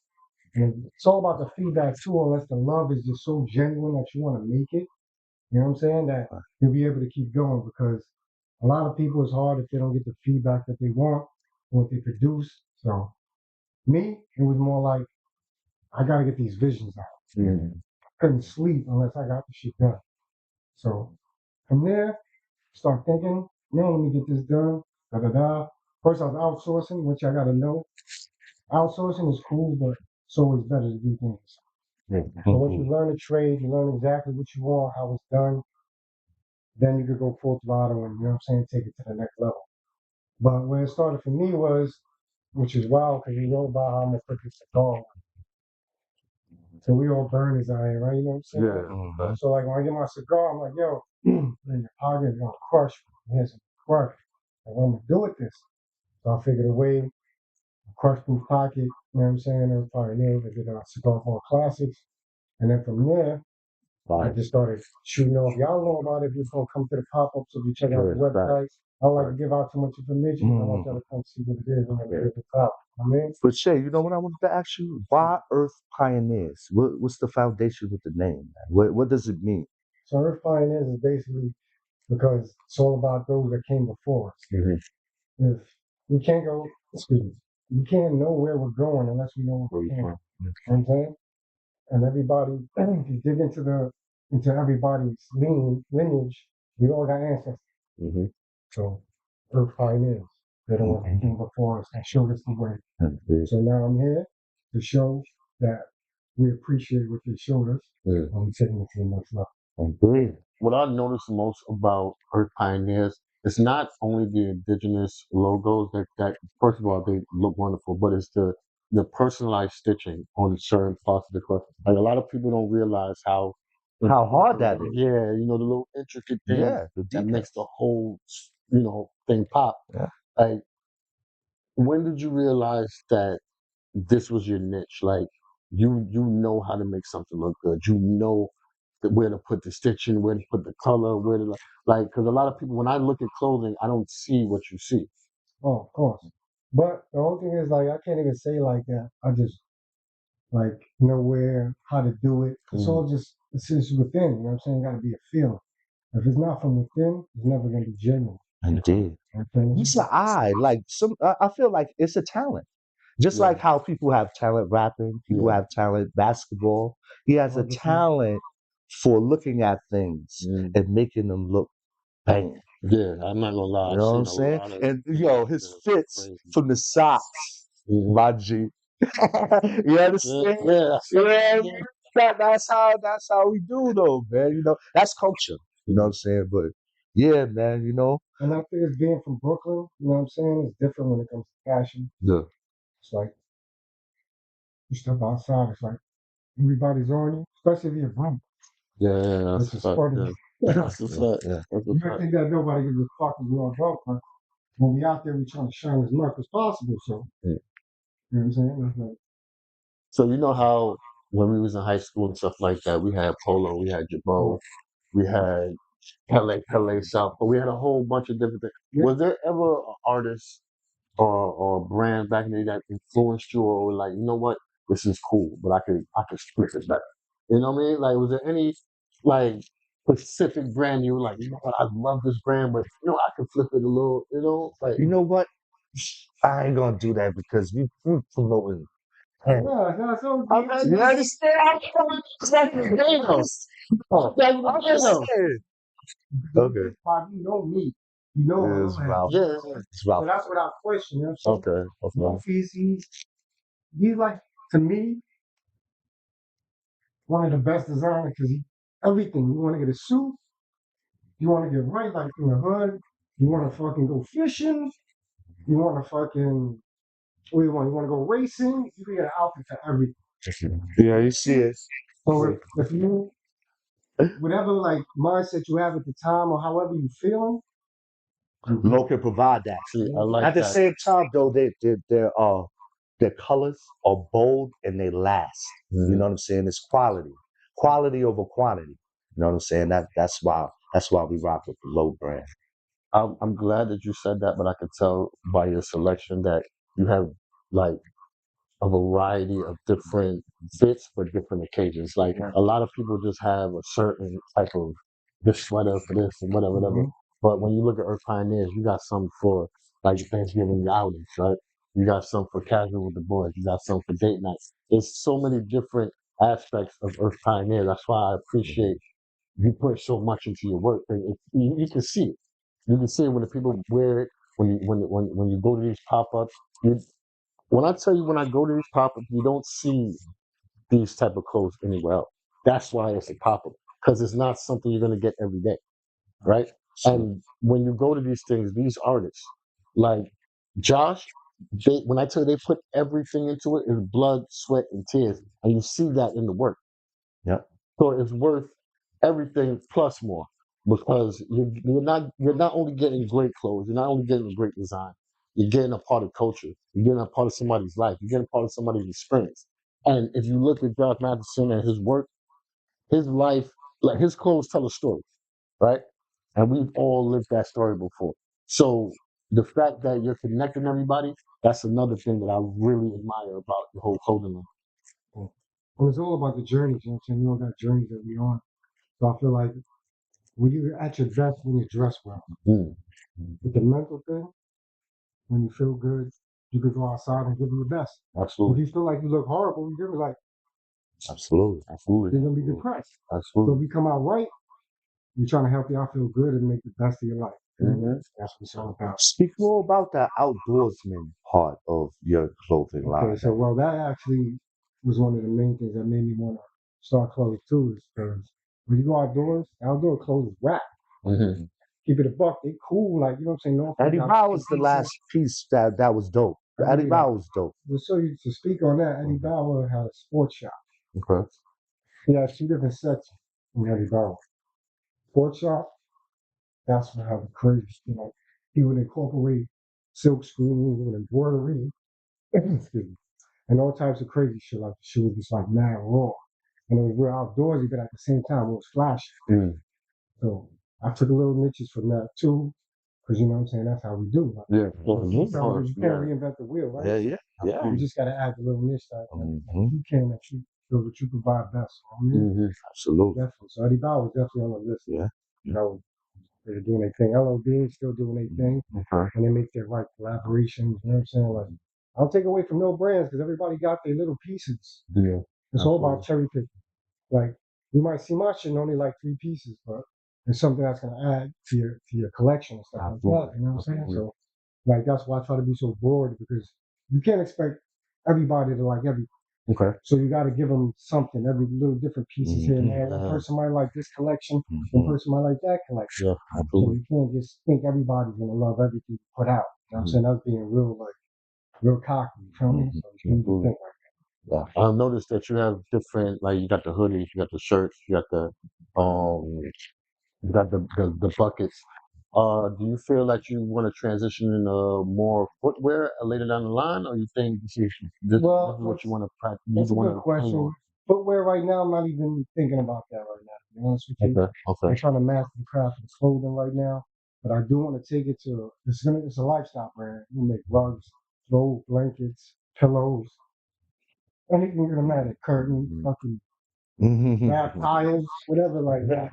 and it's all about the feedback too, unless the love is just so genuine that you want to make it. You know what I'm saying? That you'll be able to keep going because a lot of people it's hard if they don't get the feedback that they want, what they produce. So me, it was more like I gotta get these visions out. Couldn't sleep unless I got the shit done. So from there, start thinking, let me get this done. Da da da. First, I was outsourcing, which I gotta know. Outsourcing is cool, but it's always better to do things. So once you learn a trade, you learn exactly what you want, how it's done, then you could go full throttle and, you know what I'm saying, take it to the next level. But where it started for me was, which is wild, because you know about how I'm a freaking cigar. So we all burners out here, right? You know what I'm saying? Yeah. So like when I get my cigar, I'm like, yo, put it in your pocket, it's gonna crush me. Here's some crush. Like, what I'm gonna do with this? So I figured a way, crush proof pocket, you know what I'm saying? Or Pioneer, I did a cigar called Classics. And then from there, I just started shooting off. Y'all know about it. If you're gonna come to the pop-ups, if you check out the website. I don't like to give out too much information. I want y'all to come see what it is and figure it out. I mean, But Shay, you know what I wanted to ask you? Why Earth Pioneers? What's the foundation with the name? Man? What does it mean? so Earth Pioneers is basically because it's all about those that came before us. If we can't go, excuse me, we can't know where we're going unless we know where we're going. You know what I'm saying? And everybody, if you dig into everybody's lineage, we all got ancestors. So Earth Pioneers, they're the ones that came before us and showed us the way. So now I'm here to show that we appreciate what they showed us and we're taking it to the next level. What I noticed most about Earth Pioneers is not only the indigenous logos that first of all they look wonderful, but it's the personalized stitching on certain parts of the cloth. Like a lot of people don't realize how hard that is. Yeah, the little intricate things Yeah, the that details. makes the whole thing pop. Yeah. Like when did you realize that this was your niche? Like you know how to make something look good. You know where to put the stitching, where to put the color, where to like. Because a lot of people, when I look at clothing, I don't see what you see. Oh, of course. But the whole thing is like I can't even say like that. I just like know where, how to do it. It's all just it's just within. You know what I'm saying? Got to be a feeling. If it's not from within, it's never gonna be genuine. Indeed. Okay? It's an eye. Like I feel like it's a talent. Just like how people have talent rapping, people have talent basketball. He has a 100%. talent for looking at things and making them look bang. Yeah, I'm not gonna lie. You know what I'm saying? And his fits from the socks, my G. You understand? Yeah. Yeah, that's how we do though, man. That's culture. You know what I'm saying? But yeah, man, And I think it's being from Brooklyn, you know what I'm saying? It's different when it comes to fashion. Yeah. It's like you step outside, it's like everybody's on you, especially if you're broke. Yeah, It's that's a just fact. funny. That's a fact. Yeah. That's a You fact. think that nobody gives a fuck if you're broke, but when we out there, we trying to shine as much as possible. So, you know what I'm saying? That's like, So you know how when we was in high school and stuff like that, we had Polo, we had Jabot, we had Pele South, but we had a whole bunch of different things. Yeah. Was there ever an artist or brand back in the day that influenced you or were like, you know what, this is cool, but I could split it better. You know what I mean? Like, was there any like specific brand you were like, you know what, I love this brand, but I can flip it a little, like You know what? I ain't gonna do that because we promoting. yeah, so You understand? it's like the potatoes. It's like the I'm just potatoes. saying. you Okay. know me. You know It what is I'm at. Ralph. Yeah. It's So Ralph. that's without question, you know what I'm saying? Okay. Wolfie's, he's like, to me, one of the best designers because everything. You want to get a suit, you want to get right like in the hood, you want to fucking go fishing, you want to fucking, what do you want? You want to go racing, you can get an outfit for everything. Yeah, you see it. So if you, whatever like mindset you have at the time or however you feeling, Lo can provide that. See, I like At the that. same time, though, they're the colors are bold and they last. You know what I'm saying? It's quality over quantity. You know what I'm saying? That's why we rock with the low brand. I'm glad that you said that, but I could tell by your selection that you have like a variety of different fits for different occasions. Like a lot of people just have a certain type of this sweater for this and whatever, whatever. But when you look at Earth Pioneers, you got some for like Thanksgiving outings, right? You got some for casual with the boys. You got some for date nights. There's so many different aspects of Earth Pioneer. That's why I appreciate you put so much into your work. You can see it. You can see it when the people wear it. When you go to these pop ups, when I tell you, when I go to these pop-ups, you don't see these type of clothes anywhere else. That's why it's a pop-up, because it's not something you're gonna get every day, right? And when you go to these things, these artists, like Josh, when I tell you they put everything into it, is blood, sweat, and tears, and you see that in the work. Yeah. So it's worth everything plus more, because you're not only getting great clothes, you're not only getting a great design, you're getting a part of culture, you're getting a part of somebody's life, you're getting a part of somebody's experience. And if you look at Josh Matheson and his work, his life, like his clothes tell a story, right? And we've all lived that story before. So the fact that you're connecting everybody, that's another thing that I really admire about the whole clothing line. Well, it's all about the journeys, you know what I'm saying? We all got journeys that we on. So I feel like when you're at your best, when you dress well. With the mental thing, when you feel good, you can go outside and give them the best. Absolutely. If you feel like you look horrible, you're gonna be like, Absolutely. you're gonna be depressed. Absolutely. So if you come out right, you're trying to help y'all feel good and make the best of your life. That's what it's all about. Speak more about the outdoorsman part of your clothing line. Okay, so well, that actually was one of the main things that made me want to start clothes too, is because when you go outdoors, outdoor clothes is whack. Keep it a buck, they cool, like, you know what I'm saying? No, Eddie Bauer was the last piece that was dope. Eddie Bauer was dope. So to speak on that, Eddie Bauer had a sports shop. Okay. He has two different sections in Eddie Bauer. Sports shop, that's what the crazy, you know. He would incorporate silk screen and embroidery, excuse me, and all types of crazy shit. Like the shit was just like mad raw. And it was real outdoorsy, but at the same time, it was flashy. So I took a little niches from that too, because you know what I'm saying, that's how we do. Like, you can't reinvent the wheel, right? Yeah. You just got to add the little niche that you can, that you feel that you provide best. Absolutely. Definitely. So Eddie Bauer was definitely on the list. Yeah. You know, they're doing their thing. LOD still doing their thing, and they make their right collaborations. You know what I'm saying? Like, I don't take away from no brands, because everybody got their little pieces. Yeah. It's all about cherry picking. Like, you might see my shit and only like 3 pieces, but it's something that's gonna add to your collection and stuff like that. You know what I'm saying? So, like, that's why I try to be so broad, because you can't expect everybody to like everything. Okay. So you got to give them something, every little different pieces here and there. One person might like this collection, one person might like that collection. Yeah, so you can't just think everybody's gonna love everything you put out. You know what I'm saying? That's being real cocky. You feel me? So you can think like that. I've noticed that you have different, like you got the hoodies, you got the shirts, you got the the buckets. Do you feel like you want to transition into more footwear later down the line, or you think this is what you want to practice? That's a good question. Footwear right now, I'm not even thinking about that right now, to be honest with you. Okay. I'm trying to master the craft of clothing right now, but I do want to take it to, it's a lifestyle brand. We make rugs, throw blankets, pillows, anything you're gonna imagine, curtains, fucking bath tiles, whatever like that.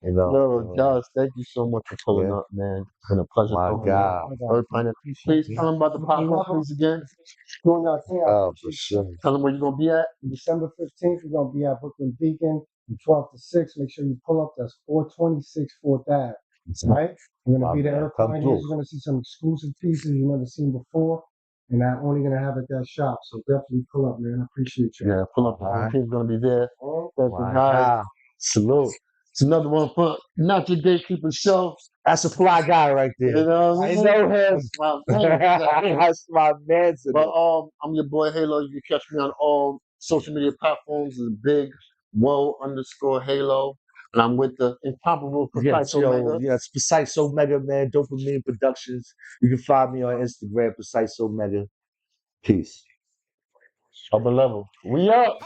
Yo, Josh, thank you so much for pulling up, man. It's been a pleasure talking to you. Please tell them about the pop-up, please, again. Oh, for sure. Tell them where you're going to be at. December 15th, we're going to be at Brooklyn Beacon from 12 to 6. Make sure you pull up. That's 426 4th Ave. Right? We're going to be there. You're going to see some exclusive pieces you've never seen before. And I'm only going to have at that shop. So definitely pull up, man. I appreciate you. Yeah, pull up. The team's going to be there. Guys, salute. It's another one from Not Your GateKeepers Show. That's a fly guy right there. You know what I mean? I know him. That's my man. But I'm your boy Halo. You can catch me on all social media platforms. It's big Whoa _ Halo. And I'm with the incomparable Yes, Precise yo, Omega. yes, Precise Omega, man, Dopamine Productions. You can find me on Instagram, Precise Omega. Peace. Upper level. We up.